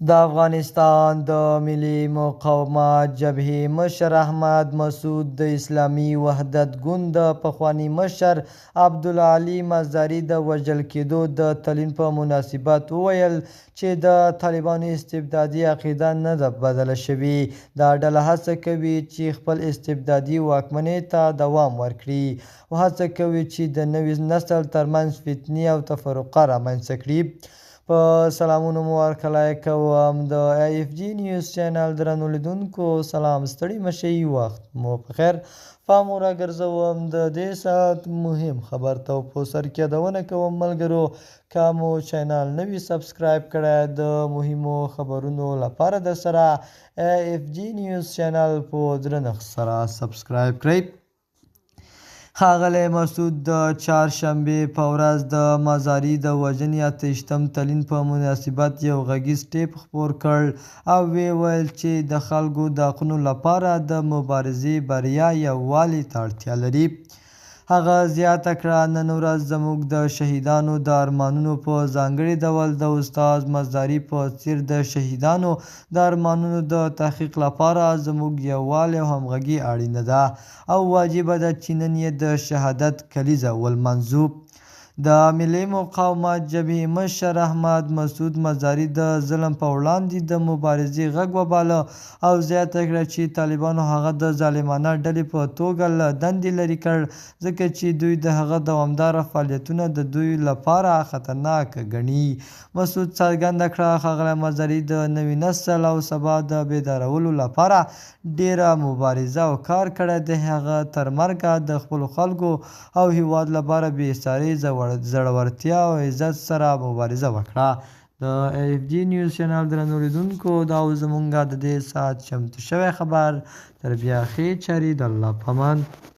د افغانستان د ملي مقاومت جبهې مشر احمد مسعود د اسلامي وحدت ګوند د پخواني مشر عبدالعلي مزاري د وژل کېدو د تلین په مناسبت وویل چې د طالبانو استبدادي عقیده نه ده بدله شوې. دا ډله هڅه کوي چې خپل استبدادي واکمنۍ ته دوام ورکړي او هڅه کوي چې د نوي نسل ترمنځ فتنې او تفرقه رامنځته کړي. په سلامونو مو ورکړی کوم د AFG نیوز چینل درنو لیدونکو. سلام، ستړي مشئ، وخت مو په خیر. پام مو راګرځوم د دې ساعت مهم خبر ته په سر کې یادونه کوم ملګرو که مو چینل نوي سبسکرایب کړی د مهمو خبرونو لپاره در سره AFG نیوز چینل په درنښت سره سبسکرایب کړئ. ښاغلی مسعود د چهارشنبې په ورځ د مزاري د وژنې 88م تلین په مناسبت یو غږیز ټیپ خپور کړ او ویې ویل چې د خلکو د حقونو لپاره د مبارزې بریا یووالي ته اړتیا لري. هغه زیاته کړه، نن ورځ زموږ د شهیدانو د ارمانونو په ځانګړي ډول د استاد مزاري په څېر د شهیدانو د ارمانونو د تحقیق لپاره زموږ یووالی او همغږي اړینه ده او واجبه ده چې نن یې د شهادت کلیزه ولمانځو. د ملي مقاومت جبهې مشر احمد مسعود مزاري د ظلم په وړاندې د مبارزې غږ وباله او زیاته کړه چې طالبانو هغه د ظالمانه ډلې په توګه له دندې لرې کړ ځکه چې دوی د هغه دوامداره فعالیتونه د دوی لپاره خطرناک ګڼي. مسعود څرګنده کړه، ښاغلی مزاري د نوي نسل او سبا د بیدارولو لپاره ډیره مبارزه او کار کړی دی. هغه تر مرګه د خپلو خلکو او هیواد لپاره بېساري زړورتیا او عزت سره مبارزه وکړه. د AFG نیوز چینل درنو لیدونکو، دا و زموږ د دې ساعت چمتو شوی خبر. تر بیا ښې چارې، د الله په امان.